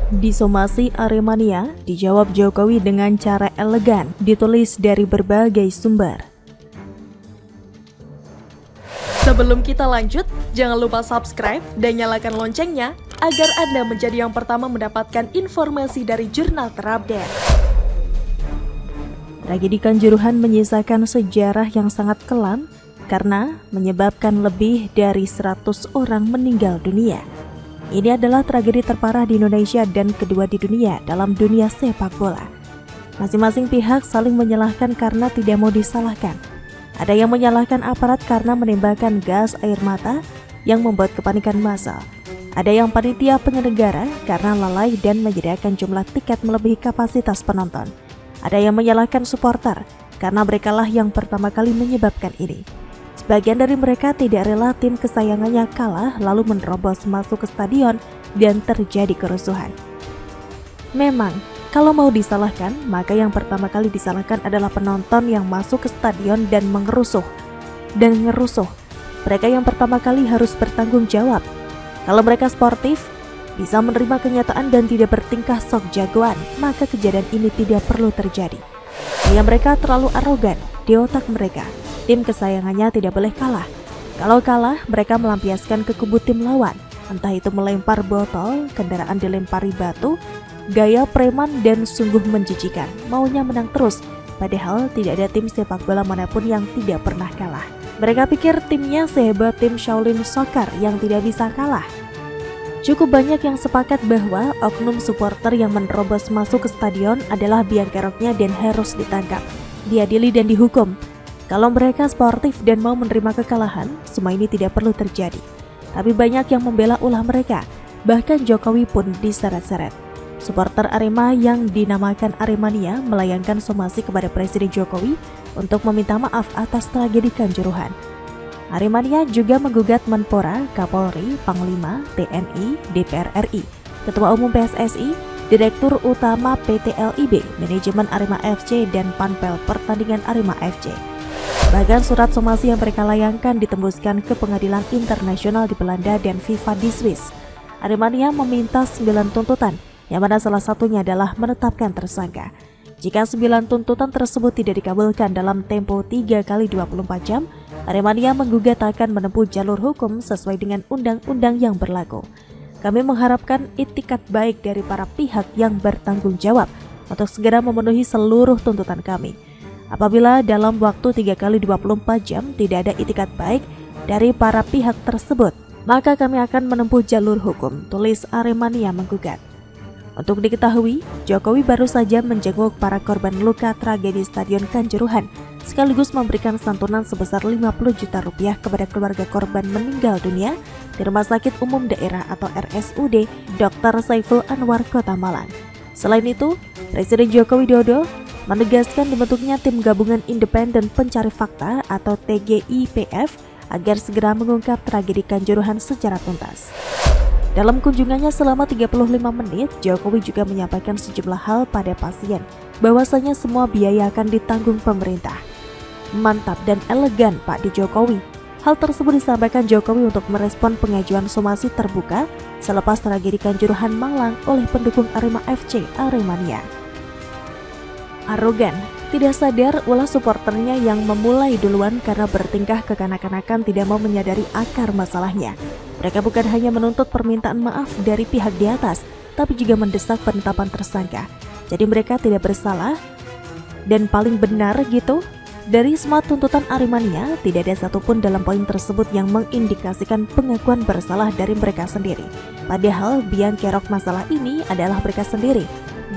Disomasi Aremania dijawab Jokowi dengan cara elegan, ditulis dari berbagai sumber. Sebelum kita lanjut, jangan lupa subscribe dan nyalakan loncengnya agar Anda menjadi yang pertama mendapatkan informasi dari jurnal terupdate. Tragedi Kanjuruhan menyisakan sejarah yang sangat kelam karena menyebabkan lebih dari 100 orang meninggal dunia. Ini adalah tragedi terparah di Indonesia dan kedua di dunia dalam dunia sepak bola. Masing-masing pihak saling menyalahkan karena tidak mau disalahkan. Ada yang menyalahkan aparat karena menembakkan gas air mata yang membuat kepanikan massal. Ada yang panitia penyelenggara karena lalai dan menyediakan jumlah tiket melebihi kapasitas penonton. Ada yang menyalahkan supporter karena merekalah yang pertama kali menyebabkan ini. Sebagian dari mereka tidak rela tim kesayangannya kalah lalu menerobos masuk ke stadion dan terjadi kerusuhan. Memang, kalau mau disalahkan, maka yang pertama kali disalahkan adalah penonton yang masuk ke stadion dan mengerusuh. Mereka yang pertama kali harus bertanggung jawab. Kalau mereka sportif, bisa menerima kenyataan dan tidak bertingkah sok jagoan, maka kejadian ini tidak perlu terjadi. Jika mereka terlalu arogan, di otak mereka, tim kesayangannya tidak boleh kalah. Kalau kalah, mereka melampiaskan ke kubu tim lawan. Entah itu melempar botol, kendaraan dilempari batu, gaya preman dan sungguh menjijikan. Maunya menang terus, padahal tidak ada tim sepak bola manapun yang tidak pernah kalah. Mereka pikir timnya sehebat tim Shaolin Soccer yang tidak bisa kalah. Cukup banyak yang sepakat bahwa oknum supporter yang menerobos masuk ke stadion adalah biang keroknya dan harus ditangkap, diadili dan dihukum. Kalau mereka sportif dan mau menerima kekalahan, semua ini tidak perlu terjadi. Tapi banyak yang membela ulah mereka, bahkan Jokowi pun diseret-seret. Supporter Arema yang dinamakan Aremania melayangkan somasi kepada Presiden Jokowi untuk meminta maaf atas tragedi Kanjuruhan. Aremania juga menggugat Menpora, Kapolri, Panglima, TNI, DPR RI, Ketua Umum PSSI, Direktur Utama PT LIB, Manajemen Arema FC, dan Panpel Pertandingan Arema FC. Bahkan surat somasi yang mereka layangkan ditembuskan ke pengadilan internasional di Belanda dan FIFA di Swiss. Aremania meminta 9 tuntutan, yang mana salah satunya adalah menetapkan tersangka. Jika 9 tuntutan tersebut tidak dikabulkan dalam tempo 3 kali 24 jam, Aremania menggugat akan menempuh jalur hukum sesuai dengan undang-undang yang berlaku. Kami mengharapkan itikat baik dari para pihak yang bertanggung jawab untuk segera memenuhi seluruh tuntutan kami. Apabila dalam waktu 3 kali 24 jam tidak ada itikat baik dari para pihak tersebut, maka kami akan menempuh jalur hukum, tulis Aremania menggugat. Untuk diketahui, Jokowi baru saja menjenguk para korban luka tragedi Stadion Kanjuruhan, sekaligus memberikan santunan sebesar 50 juta rupiah kepada keluarga korban meninggal dunia di Rumah Sakit Umum Daerah atau RSUD Dr. Saiful Anwar Kota Malang. Selain itu, Presiden Joko Widodo menegaskan dibentuknya Tim Gabungan Independen Pencari Fakta atau TGIPF agar segera mengungkap tragedi Kanjuruhan secara tuntas. Dalam kunjungannya selama 35 menit, Jokowi juga menyampaikan sejumlah hal pada pasien, bahwasanya semua biaya akan ditanggung pemerintah. Mantap dan elegan Pak di Jokowi. Hal tersebut disampaikan Jokowi untuk merespon pengajuan somasi terbuka selepas tragedi Kanjuruhan Malang oleh pendukung Arema FC Aremania. Arogan, tidak sadar ulah supporternya yang memulai duluan karena bertingkah kekanak-kanakan tidak mau menyadari akar masalahnya. Mereka bukan hanya menuntut permintaan maaf dari pihak di atas, tapi juga mendesak penetapan tersangka. Jadi mereka tidak bersalah dan paling benar gitu. Dari semua tuntutan Aremania, tidak ada satupun dalam poin tersebut yang mengindikasikan pengakuan bersalah dari mereka sendiri. Padahal biang kerok masalah ini adalah mereka sendiri.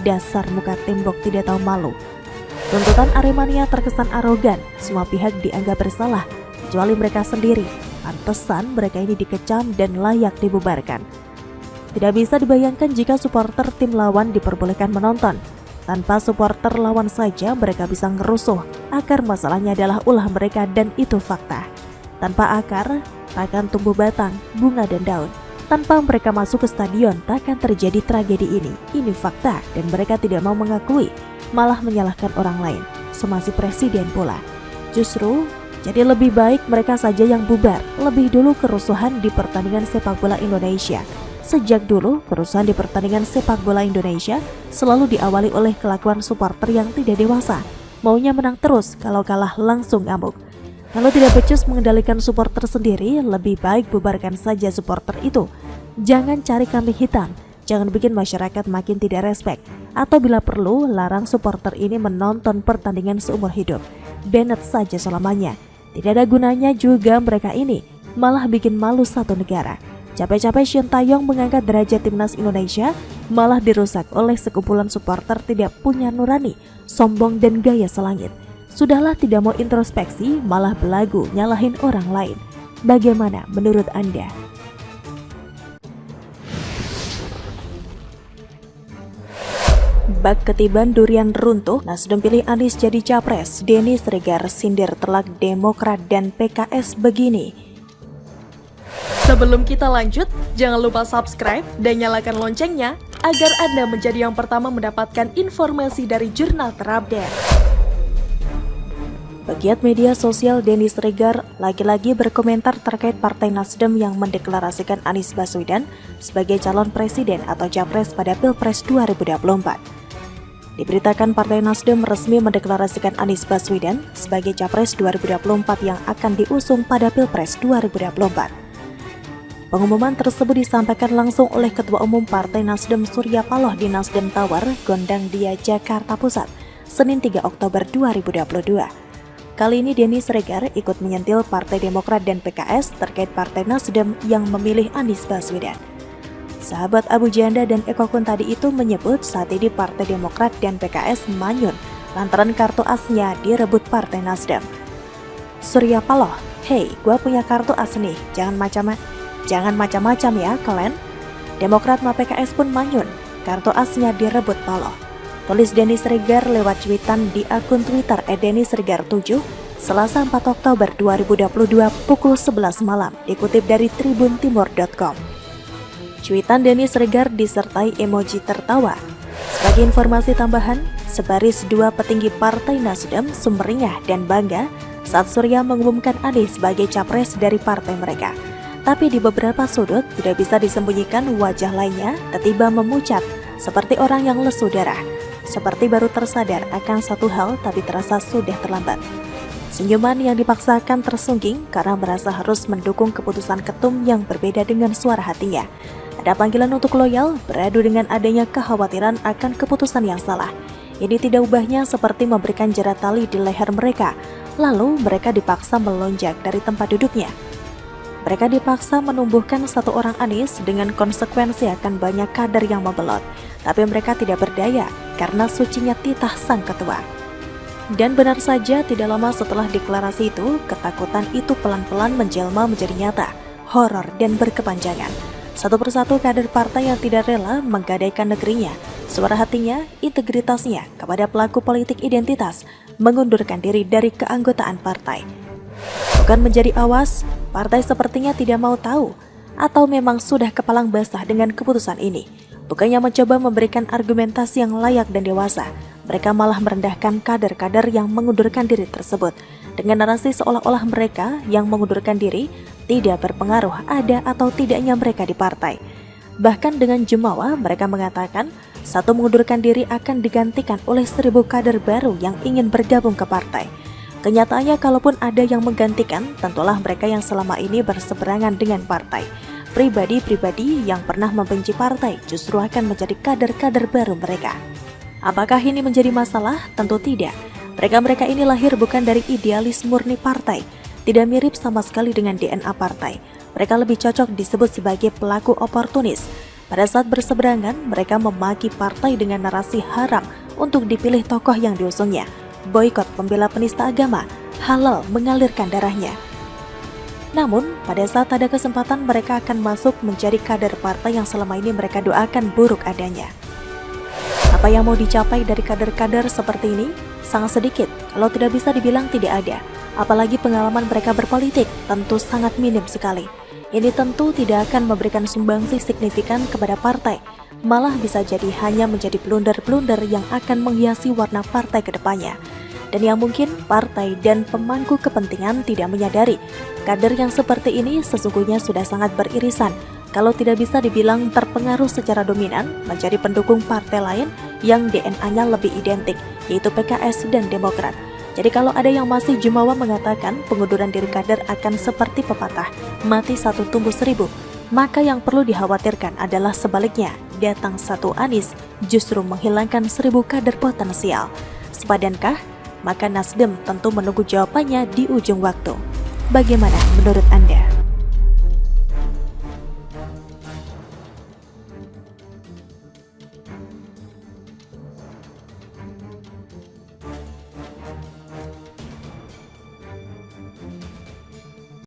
Dasar muka tembok tidak tahu malu. Tuntutan Aremania terkesan arogan, semua pihak dianggap bersalah, kecuali mereka sendiri. Pantesan mereka ini dikecam dan layak dibubarkan. Tidak bisa dibayangkan jika supporter tim lawan diperbolehkan menonton. Tanpa supporter lawan saja mereka bisa ngerusuh. Akar masalahnya adalah ulah mereka dan itu fakta. Tanpa akar, takkan tumbuh batang, bunga dan daun. Tanpa mereka masuk ke stadion, takkan terjadi tragedi ini. Ini fakta dan mereka tidak mau mengakui, malah menyalahkan orang lain. Somasi presiden pula. Justru jadi lebih baik mereka saja yang bubar lebih dulu kerusuhan di pertandingan sepak bola Indonesia. Sejak dulu, kerusuhan di pertandingan sepak bola Indonesia selalu diawali oleh kelakuan supporter yang tidak dewasa. Maunya menang terus, kalau kalah langsung ngamuk. Kalau tidak becus mengendalikan supporter sendiri, lebih baik bubarkan saja supporter itu. Jangan cari kambing hitam, jangan bikin masyarakat makin tidak respek. Atau bila perlu, larang supporter ini menonton pertandingan seumur hidup. Banned saja selamanya. Tidak ada gunanya juga mereka ini, malah bikin malu satu negara. Capek-capek Shin Taeyong mengangkat derajat timnas Indonesia, malah dirusak oleh sekumpulan supporter tidak punya nurani, sombong dan gaya selangit. Sudahlah tidak mau introspeksi, malah belagu nyalahin orang lain. Bagaimana menurut Anda? Bak ketiban durian runtuh, Nasdem pilih Anies jadi capres. Denny Sregar sindir telak Demokrat dan PKS begini. Sebelum kita lanjut, jangan lupa subscribe dan nyalakan loncengnya agar Anda menjadi yang pertama mendapatkan informasi dari jurnal terupdate. Pegiat media sosial Denny Sregar lagi-lagi berkomentar terkait Partai Nasdem yang mendeklarasikan Anies Baswedan sebagai calon presiden atau capres pada Pilpres 2024. Diberitakan Partai Nasdem resmi mendeklarasikan Anies Baswedan sebagai capres 2024 yang akan diusung pada Pilpres 2024. Pengumuman tersebut disampaikan langsung oleh Ketua Umum Partai Nasdem Surya Paloh di Nasdem Tower, Gondang Dia, Jakarta Pusat, Senin 3 Oktober 2022. Kali ini Denny Sregar ikut menyentil Partai Demokrat dan PKS terkait Partai Nasdem yang memilih Anies Baswedan. Sahabat Abu Janda dan Eko Kun tadi itu menyebut saat ini Partai Demokrat dan PKS manyun lantaran kartu asnya direbut Partai Nasdem. Surya Paloh, "Hei, gua punya kartu as nih, Jangan macam-macam ya kalian." Demokrat sama PKS pun manyun, kartu asnya direbut Paloh. Tulis Denny Sregar lewat cuitan di akun Twitter @DennySregar7, Selasa 4 Oktober 2022 pukul 11 malam, dikutip dari tribuntimur.com. Cuitan Denny Sregar disertai emoji tertawa. Sebagai informasi tambahan, sebaris dua petinggi Partai Nasdem sumringah dan bangga saat Surya mengumumkan Anies sebagai capres dari partai mereka. Tapi di beberapa sudut tidak bisa disembunyikan wajah lainnya tiba-tiba memucat seperti orang yang lesu darah, seperti baru tersadar akan satu hal tapi terasa sudah terlambat. Senyuman yang dipaksakan tersungging karena merasa harus mendukung keputusan ketum yang berbeda dengan suara hatinya. Ada panggilan untuk loyal, beradu dengan adanya kekhawatiran akan keputusan yang salah. Ini tidak ubahnya seperti memberikan jerat tali di leher mereka, lalu mereka dipaksa melonjak dari tempat duduknya. Mereka dipaksa menumbuhkan satu orang Anies dengan konsekuensi akan banyak kader yang membelot. Tapi mereka tidak berdaya karena sucinya titah sang ketua. Dan benar saja tidak lama setelah deklarasi itu, ketakutan itu pelan-pelan menjelma menjadi nyata, horor dan berkepanjangan. Satu persatu kader partai yang tidak rela menggadaikan negerinya, suara hatinya, integritasnya kepada pelaku politik identitas, mengundurkan diri dari keanggotaan partai. Bukan menjadi awas, partai sepertinya tidak mau tahu, atau memang sudah kepalang basah dengan keputusan ini. Bukannya mencoba memberikan argumentasi yang layak dan dewasa, mereka malah merendahkan kader-kader yang mengundurkan diri tersebut, dengan narasi seolah-olah mereka yang mengundurkan diri tidak berpengaruh ada atau tidaknya mereka di partai. Bahkan dengan jumawa mereka mengatakan, satu mengundurkan diri akan digantikan oleh 1000 kader baru yang ingin bergabung ke partai. Kenyataannya kalaupun ada yang menggantikan, tentulah mereka yang selama ini berseberangan dengan partai. Pribadi-pribadi yang pernah membenci partai justru akan menjadi kader-kader baru mereka. Apakah ini menjadi masalah? Tentu tidak. Mereka-mereka ini lahir bukan dari idealis murni partai, tidak mirip sama sekali dengan DNA partai. Mereka lebih cocok disebut sebagai pelaku oportunis. Pada saat berseberangan, mereka memaki partai dengan narasi haram untuk dipilih tokoh yang diusungnya. Boikot pembela penista agama, halal mengalirkan darahnya. Namun, pada saat ada kesempatan mereka akan masuk menjadi kader partai yang selama ini mereka doakan buruk adanya. Apa yang mau dicapai dari kader-kader seperti ini? Sangat sedikit, kalau tidak bisa dibilang tidak ada. Apalagi pengalaman mereka berpolitik tentu sangat minim sekali. Ini tentu tidak akan memberikan sumbangsi signifikan kepada partai, malah bisa jadi hanya menjadi blunder-blunder yang akan menghiasi warna partai ke depannya. Dan yang mungkin partai dan pemangku kepentingan tidak menyadari, kader yang seperti ini sesungguhnya sudah sangat beririsan kalau tidak bisa dibilang terpengaruh secara dominan menjadi pendukung partai lain yang DNA-nya lebih identik, yaitu PKS dan Demokrat. Jadi kalau ada yang masih jumawa mengatakan pengunduran diri kader akan seperti pepatah, mati satu tumbuh seribu, maka yang perlu dikhawatirkan adalah sebaliknya, datang satu Anies justru menghilangkan 1000 kader potensial. Sepadankah? Maka Nasdem tentu menunggu jawabannya di ujung waktu. Bagaimana menurut Anda?